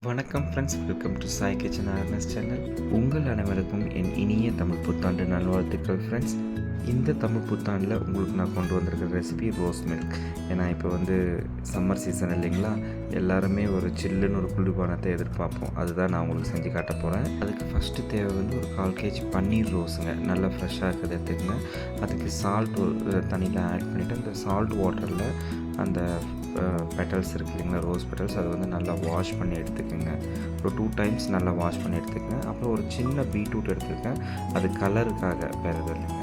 வணக்கம் friends, welcome to Sai kitchen awareness channel. உங்கள் அனைவருக்கும் என் இனிய தமிழ் புத்தாண்டு நல்வாழ்த்துக்கள் ஃப்ரெண்ட்ஸ். இந்த தமிழ் புத்தாண்டில் உங்களுக்கு நான் கொண்டு வந்திருக்கிற ரெசிபி ரோஸ் மில்க். ஏன்னா இப்போ சம்மர் சீசன் இல்லைங்களா, எல்லாருமே ஒரு சில்லுன்னு ஒரு குளிர்பானத்தை எதிர்பார்ப்போம். அதுதான் நான் உங்களுக்கு செஞ்சு காட்ட போகிறேன். அதுக்கு ஃபஸ்ட்டு தேவை ஒரு 1/4 kg பன்னீர் ரோஸுங்க. நல்லா ஃப்ரெஷ்ஷாக இருக்கிறது எடுத்துக்கங்க. அதுக்கு சால்ட் தண்ணியில் ஆட் பண்ணிவிட்டு அந்த சால்ட் வாட்டரில் அந்த பெட்டல்ஸ் இருக்குது இல்லைங்களா, ரோஸ் பெட்டல்ஸ், அதை நல்லா வாஷ் பண்ணி எடுத்துக்கோங்க. ஒரு 2 times நல்லா வாஷ் பண்ணி எடுத்துக்கங்க. அப்புறம் ஒரு சின்ன பீட்ரூட் எடுத்துக்கேன். அது கலருக்காக வேறு எதுவும் இல்லைங்க,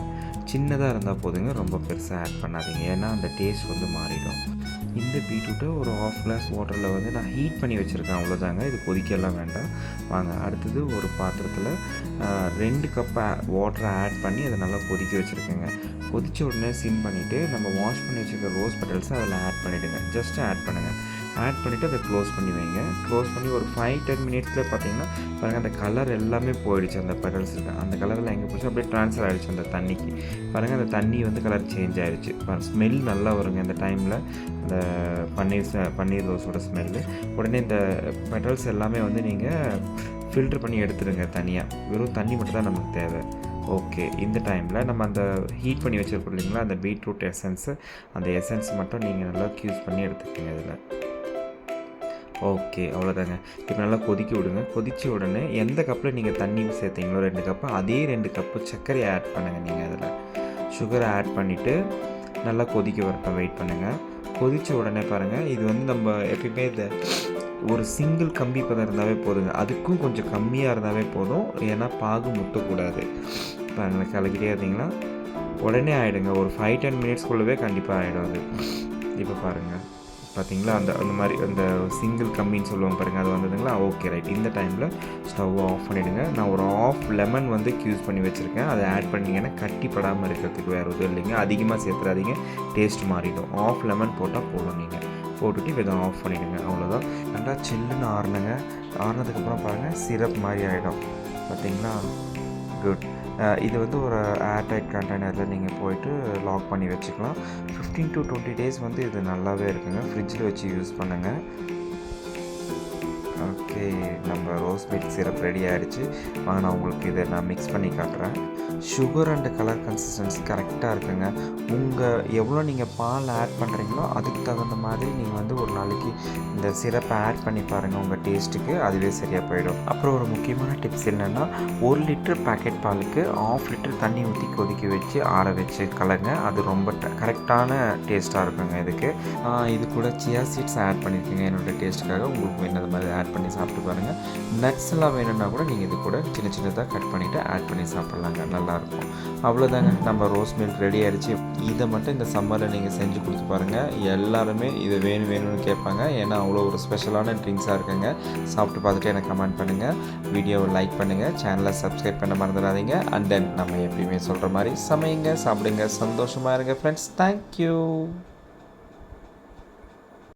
சின்னதாக இருந்தால் போதுங்க, ரொம்ப பெருசாக ஆட் பண்ணாதீங்க, ஏன்னா அந்த டேஸ்ட் மாறிடும். இந்த பீட்ரூட்டை ஒரு 1/2 glass வாட்டரில் நான் ஹீட் பண்ணி வச்சுருக்கேன், அவ்வளோதாங்க. இது கொதிக்கலாம் வேண்டாம். வாங்க அடுத்தது ஒரு பாத்திரத்தில் 2 கப் வாட்டரை ஆட் பண்ணி அதை நல்லா கொதிக்க வச்சுருக்கேங்க. கொதித்த உடனே சிம் பண்ணிவிட்டு நம்ம வாஷ் பண்ணி வச்சுருக்க ரோஸ் பெட்டல்ஸை அதில் ஆட் பண்ணிவிடுங்க. ஜஸ்ட்டு ஆட் பண்ணுங்கள். ஆட் பண்ணிவிட்டு அதை க்ளோஸ் பண்ணி வைங்க. க்ளோஸ் பண்ணி ஒரு 5-10 minutesல பார்த்தீங்கன்னா பாருங்கள், அந்த கலர் எல்லாமே போயிடுச்சு. அந்த பெட்டல்ஸ் இருக்குது, அந்த கலரில் எங்கே போச்சு அப்படியே ட்ரான்ஸ்ஃபர் ஆகிடுச்சு அந்த தண்ணிக்கு. பாருங்கள், அந்த தண்ணி கலர் சேஞ்ச் ஆகிடுச்சு. ஸ்மெல் நல்லா வருங்க இந்த டைமில், அந்த பன்னீர் ரோஸோட ஸ்மெல்லு. உடனே இந்த பெட்டல்ஸ் எல்லாமே நீங்கள் ஃபில்ட்ரு பண்ணி எடுத்துடுங்க தனியாக. வெறும் தண்ணி மட்டும் தான் நமக்கு தேவை. ஓகே, இந்த டைமில் நம்ம அந்த ஹீட் பண்ணி வச்சுருக்கோம் இல்லைங்களா, அந்த பீட்ரூட் எசன்ஸு, அந்த எசன்ஸ் மட்டும் நீங்கள் நல்லா க்யூஸ் பண்ணி எடுத்துக்கோங்க இதில். ஓகே, அவ்வளோதாங்க. இப்போ நல்லா கொதிக்க விடுங்க. கொதித்த உடனே எந்த கப்பில் நீங்கள் தண்ணி சேர்த்தீங்களோ 2 கப்பு, அதே 2 கப்பு சர்க்கரையை ஆட் பண்ணுங்கள். நீங்கள் அதில் சுகரை ஆட் பண்ணிவிட்டு நல்லா கொதிக்க வரட்டும், வெயிட் பண்ணுங்கள். கொதித்த உடனே பாருங்கள், இது நம்ம எப்பயுமே ஒரு சிங்கிள் கம்பி பதம் இருந்தாவே போதுங்க. அதுக்கும் கொஞ்சம் கம்மியாக இருந்தாவே போதும், ஏன்னா பாகு முட்டக்கூடாது. பாருங்கள், கலக்கிட்டே இருந்தீங்கன்னா உடனே ஆகிடுங்க. ஒரு 5-10 minutesக்குள்ளவே கண்டிப்பாக ஆகிடும் அது. இப்போ பாருங்கள், பார்த்தீங்களா, அந்த மாதிரி அந்த சிங்கிள் கம்பின்னு சொல்லுவாங்க பாருங்கள், அது வந்ததுங்களா. Okay, right. இந்த டைமில் ஸ்டவ்வை ஆஃப் பண்ணிவிடுங்க. நான் ஒரு 1/2 lemon க்யூஸ் பண்ணி வச்சுருக்கேன். அதை ஆட் பண்ணிங்கன்னா கட்டி படாமல் இருக்கிறதுக்கு வேறு எதுவும் இல்லைங்க. அதிகமாக சேர்த்துறாதீங்க, டேஸ்ட் மாறிடும். 1/2 lemon போட்டால் போதும். நீங்கள் போட்டுட்டு இதை ஆஃப் பண்ணிவிடுங்க, அவ்வளோதான். நல்லா சில்லுன்னு ஆறுனுங்க. ஆறுனதுக்கப்புறம் பாருங்கள், சிரப் மாதிரி ஆகிடும். பார்த்தீங்களா, குட். இது ஒரு ஏர்டைட் கண்டெய்னரில் நீங்கள் போய்ட்டு லாக் பண்ணி வச்சுக்கலாம். 15 to 20 days இது நல்லாவே இருக்குங்க. ஃப்ரிட்ஜில் வச்சு யூஸ் பண்ணுங்கள். ஓகே, நம்ம ரோஸ் மில்க் சிரப் ரெடி ஆகிடுச்சு. வாங்க நான் உங்களுக்கு இதை மிக்ஸ் பண்ணி காட்டுறேன். சுகர் அண்டு கலர் கன்சிஸ்டன்சி கரெக்டாக இருக்குங்க. எவ்வளோ நீங்கள் பால் ஆட் பண்ணுறீங்களோ அதுக்கு தகுந்த மாதிரி நீங்கள் ஒரு நாளைக்கு இந்த சிரப்பை ஆட் பண்ணி பாருங்கள். உங்கள் டேஸ்ட்டுக்கு அதுவே சரியாக போயிடும். அப்புறம் ஒரு முக்கியமான டிப்ஸ் என்னென்னா, 1 லிட்டர் பேக்கெட் பாலுக்கு 1/2 லிட்டர் தண்ணி ஊற்றி கொதிக்க வச்சு ஆற வச்சு கலங்க. அது ரொம்ப கரெக்டான டேஸ்ட்டாக இருக்குங்க. இது கூட சியா சீட்ஸ் ஆட் பண்ணியிருக்கீங்க என்னோடய டேஸ்ட்டுக்காக. உங்களுக்கு வேணுது மாதிரி ஆட் பண்ணி சாப்பிட்டு பாருங்கள். நட்ஸ் எல்லாம் வேணும்னா கூட நீங்கள் இது கூட சின்னதாக கட் பண்ணிவிட்டு ஆட் பண்ணி சாப்பிட்லாங்க, நல்லாயிருக்கும். அவ்வளோதாங்க, நம்ம ரோஸ் மில்க் ரெடி ஆகிடுச்சு. இதை மட்டும் இந்த சம்மரில் நீங்கள் செஞ்சு கொடுத்து பாருங்கள். எல்லாருமே இதை வேணும்னு கேட்பாங்க, ஏன்னா அவ்வளோ ஒரு ஸ்பெஷலான ட்ரிங்க்ஸாக இருக்குங்க. சாப்பிட்டு பார்த்துட்டு எனக்கு கமெண்ட் பண்ணுங்கள், வீடியோவை லைக் பண்ணுங்கள், சேனலை சப்ஸ்கிரைப் பண்ண மறந்துடாதீங்க. அண்ட் தென் நம்ம எப்பயுமே சொல்கிற மாதிரி சமையுங்க, சாப்பிடுங்க, சந்தோஷமாக இருங்க ஃப்ரெண்ட்ஸ். தேங்க்யூ.